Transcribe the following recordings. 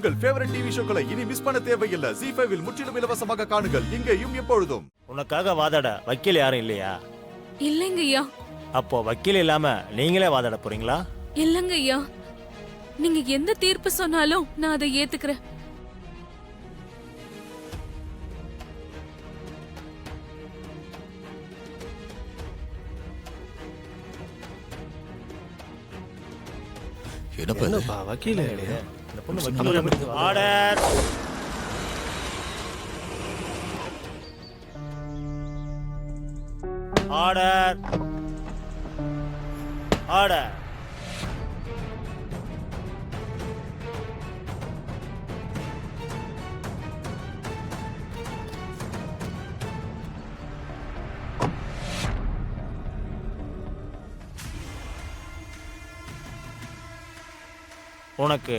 உங்கள் favourite TV ஷோக்களை இனி miss பண்ண தேவையில்லை. ZEE5 இல் முற்றிலும் இலவசமாக காணுங்கள், இங்கேயும் எப்பொழுதும். உனக்காக வாதாட வக்கீல் யாரும் இல்லையா? இல்லைங்க ஐயா. அப்போ வக்கீல் இல்லாம நீங்களே வாதாட போறீங்களா? இல்லங்க ஐயா, நீங்க எந்த தீர்ப்பு சொன்னாலும் நான் அதை ஏத்துக்கிறேன். என்னப்பா வக்கீல இந்த பொண்ணு வக்கீல். ஆர்டர். ஆர்டர். ஆர்டர். உனக்கு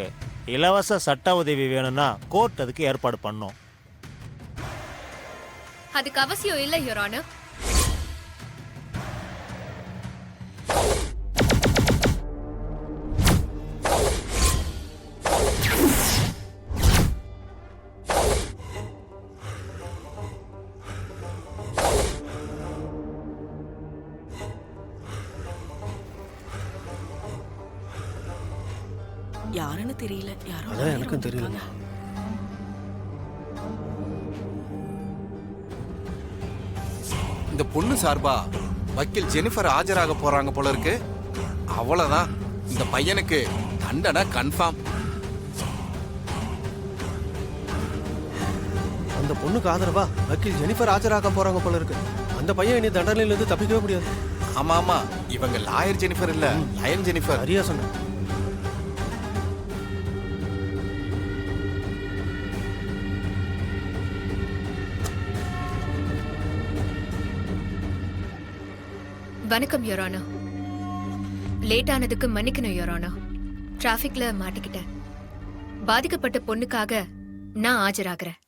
இலவச சட்ட உதவி வேணும்னா கோர்ட் அதுக்கு ஏற்பாடு பண்ணும். அதுக்கு அவசியம் இல்லை யுவர் ஆனர். யாருன்னு தெரியல. யாரோ அதான் எனக்கும் தெரியல. இந்த பொண்ணு சார்பா வக்கீல் ஜெனிஃபர் ஆஜராக போறாங்க போல இருக்கு. அவ்வளவுதான், இந்த பையனுக்கு தண்டனை கன்ஃபார்ம். அந்த பொண்ணுக்கு ஆதரவா வக்கீல் ஜெனிஃபர் ஆஜராக போறாங்க போல இருக்கு. அந்த பையன் இனி தண்டனையில இருந்து தப்பிக்கவே முடியாது. ஆமா ஆமா, இவங்க லாயர் ஜெனிஃபர் இல்ல, லயன் ஜெனிஃபர். சரியா சொன்ன. வணக்கம் யுவர் ஆனர். லேட் ஆனதுக்கு மன்னிக்கணும் யுவர் ஆனர். டிராஃபிக்ல மாட்டிக்கிட்டேன். பாதிக்கப்பட்ட பொண்ணுக்காக நான் ஆஜராகிறேன்.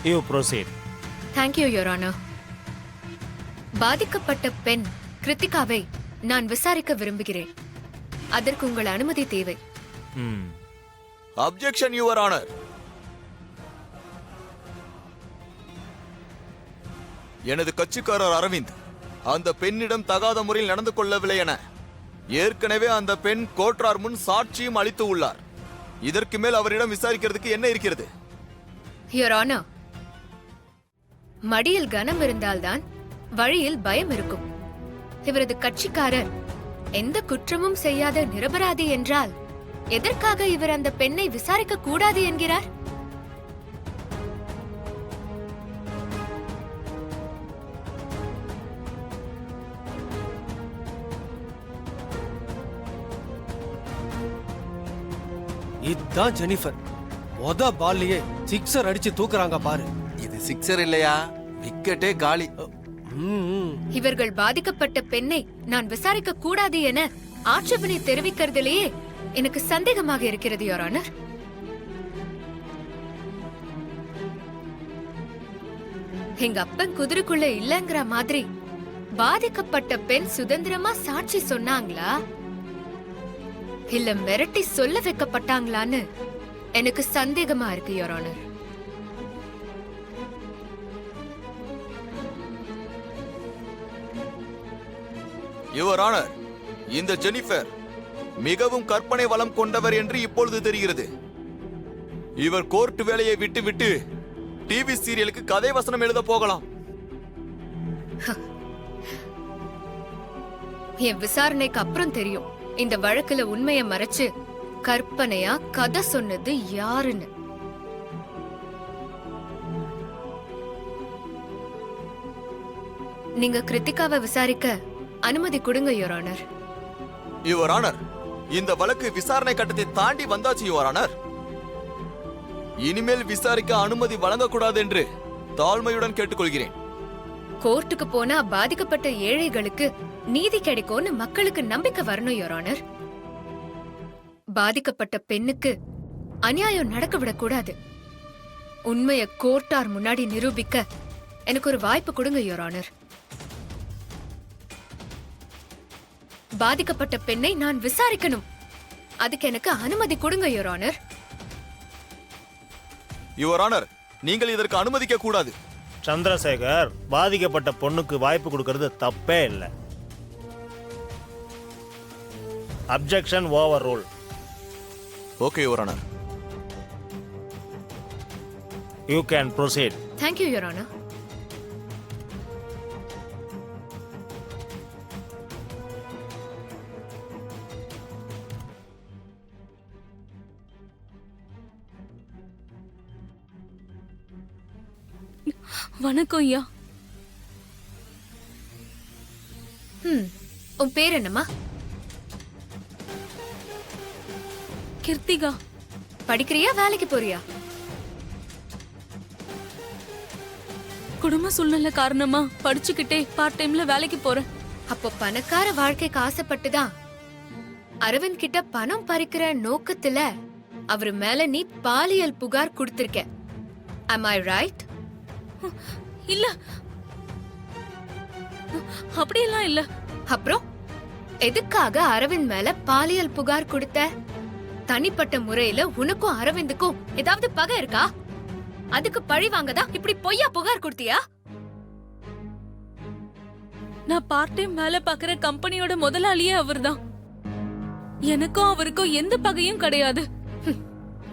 You proceed. Thank you, Your Honor. பாதிக்கப்பட்ட பெண் கிருத்திகாவை நான் விசாரிக்க விரும்புகிறேன். அதற்கு உங்கள் அனுமதி தேவை. Objection your honour. எனது கட்சிக்காரர் அரவிந்த் அந்த பெண்ணிடம் தகாத முறையில் நடந்து கொள்ளவில்லை என ஏற்கனவே அந்த பெண் கோர்ட்டார் முன் சாட்சியும் அளித்து உள்ளார். இதற்கு மேல் அவரிடம் விசாரிக்கிறதுக்கு என்ன இருக்கிறது? யுவர் ஆனர், மடியில் கனம் இருந்தால்தான் வழியில் பயம் இருக்கும். இவரது கட்சிக்காரர் எந்த குற்றமும் செய்யாத நிரபராதி என்றால் எதற்காக இவர் அந்த பெண்ணை விசாரிக்க கூடாது என்கிறார்? இதுதான் ஜெனிஃபர். மொத பால்லையே சிக்ஸர் அடிச்சு தூக்குறாங்க பாரு. இது சிக்ஸர் இல்லையா, விக்கெட்டே காலி. இவர்கள் பாதிக்கப்பட்ட பெண்ணை நான் விசாரிக்க கூடாது என ஆட்சேபனை தெரிவிக்கிறதுலேயே எனக்கு சந்தேகமாக இருக்கிறது யுவர் ஆனர். எங்க அப்பன் குதிரைக்குள்ள இல்லங்கிற மாதிரி பாதிக்கப்பட்ட பெண் சுதந்திரமா சாட்சி சொன்னாங்களா இல்ல மிரட்டி சொல்ல வைக்கப்பட்டாங்களான்னு எனக்கு சந்தேகமா இருக்கு யுவர் ஆனர். யுவர் ஆனர், இந்த ஜெனிஃபர் மிகவும் கற்பனை வளம் கொண்டவர் என்று இப்பொழுது தெரிகிறது. இவர் கோர்ட் வேலையை விட்டு டிவி சீரியலுக்கு கதை வசனம் எழுத போகலாம். என் விசாரணைக்கு அப்புறம் தெரியும் இந்த வழக்குல உண்மையை மறைச்சு கற்பனையா கதை சொன்னது யாருன்னு. நீங்க கிருத்திகாவை விசாரிக்க அனுமதி கொடுங்க யுவர் ஆனர். யுவர் ஆனர், இந்த வழக்கு விசாரணை கட்டத்தை தாண்டி வந்தாச்சு யுவர் ஆனர். இனிமேல் விசாரிக்க அனுமதி வழங்கக்கூடாது என்று தாழ்மையுடன் கேட்டுக்கொள்கிறேன். கோர்ட்டுக்கு போனா பாதிக்கப்பட்ட ஏழைகளுக்கு நீதி கிடைக்கும்னு மக்களுக்கு நம்பிக்கை வரணும் யுவர் ஆனர். பாதிக்கப்பட்ட பெண்ணுக்கு அநியாயம் நடக்க விடக்கூடாது. உண்மைய கோர்ட்டார் முன்னாடி நிரூபிக்க எனக்கு ஒரு வாய்ப்பு கொடுங்க யுவர் ஆனர். பாதிக்கப்பட்ட பெண்ணை நான் விசாரிக்கணும். அதுக்கு எனக்கு அனுமதி கொடுங்க யுவர் ஆனர். யுவர் ஆனர், நீங்கள் இதற்கு அனுமதிக்க கூடாது. சந்திரசேகர், பாதிக்கப்பட்ட பொண்ணுக்கு வாய்ப்பு கொடுக்கறது தப்பே இல்லை. Objection over rule. Okay your honour. You can proceed. Thank you your honour. வணக்கம் ஐயா. உன் பேர் என்னம்மா? கிருத்திகா. படிக்கிறியா வேலைக்கு போறியா? குடும்ப சூழ்நிலை காரணமா படிச்சுக்கிட்டே பார்ட் டைம்ல வேலைக்கு போறேன். அப்போ பணக்கார வாழ்க்கைக்கு ஆசைப்பட்டுதான் அரவிந்த் கிட்ட பணம் பறிக்கிற நோக்கத்துல அவரு மேல நீ பாலியல் புகார் கொடுத்திருக்க. Am I right? இல்ல, அப்படியெல்லாம் இல்ல. அப்புறம் எதுக்காக அரவிந்த் மேல பாலியல் புகார் கொடுத்த? தனிப்பட்ட முறையில உனக்கும் அரவிந்துக்கும் ஏதாவது பகை இருக்கா? அதுக்கு பழி வாங்கதான் இப்படி பொய்யா புகார் கொடுத்தியா? நான் பார்ட் டைம் வேலை பாக்குற கம்பெனியோட முதலாளியே அவர்தான். எனக்கும் அவருக்கும் எந்த பகையும் கிடையாது.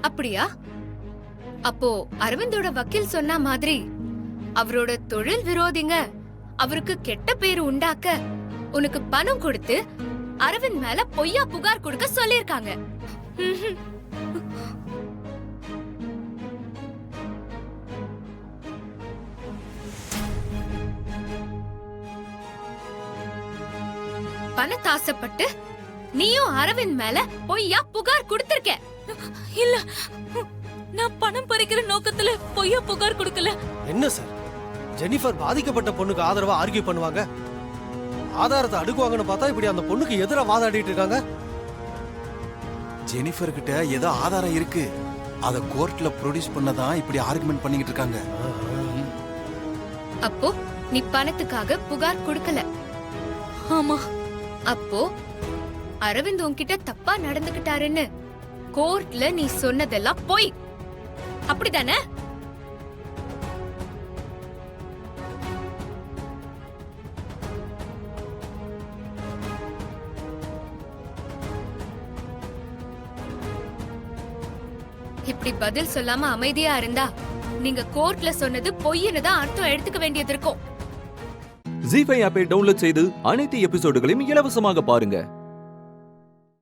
அப்படியா? அப்போ அரவிந்தோட வக்கீல் சொன்ன மாதிரி அவரோட தொழில் விரோதிங்க அவருக்கு கெட்ட பேரு உண்டாக்க உனக்கு பணம் கொடுத்து அரவிந்த் மேல பொய்யா புகார் கொடுக்க சொல்லிருக்காங்க. பணத்தாசைப்பட்டு நீயும் அரவிந்த் மேல பொய்யா புகார் கொடுத்திருக்க. இல்ல, நான் பணம் பறிக்கிற நோக்கத்துல பொய்யா புகார் கொடுக்கல. என்ன சார், ஜெனிஃபர் பாதிக்கப்பட்ட பொண்ணுக்கு ஆதரவா ஆர்கியூ பண்ணுவாங்க, ஆதாரத்தை அடுக்குவாங்கன்னு பார்த்தா இப்படி அந்த பொண்ணுக்கு எதிராக வாதாடிட்டு இருக்காங்க. ஜெனிஃபர் கிட்ட ஏதோ ஆதாரம் இருக்கு, அத கோர்ட்ல ப்ரொடியூஸ் பண்ணதான் இப்படி ஆர்குமெண்ட் பண்ணிக்கிட்டு இருக்காங்க. அப்போ நீ பணத்துக்காக புகார் கொடுக்கல. ஆமா. அப்போ அரவிந்த் உன்கிட்ட தப்பா நடந்துகிட்டாருன்னு கோர்ட்ல நீ சொன்னதெல்லாம் பொய், அப்படிதானே? இப்படி பதில் சொல்லாம அமைதியா இருந்தா நீங்க கோர்ட்ல சொன்னது பொய்ன்னு தான் அர்த்தம் எடுத்துக்க வேண்டியது இருக்கும். ஜீ5 ஆப்பை டவுன்லோட் செய்து அனைத்து எபிசோடுகளையும் இலவசமாக பாருங்க.